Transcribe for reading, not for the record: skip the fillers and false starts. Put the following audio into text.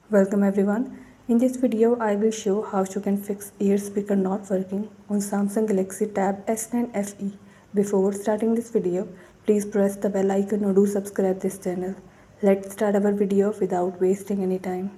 Welcome everyone. In this video, I will show how you can fix ear speaker not working on Samsung Galaxy Tab S10 FE. Before starting this video, please press the bell icon or do subscribe this channel. Let's start our video without wasting any time.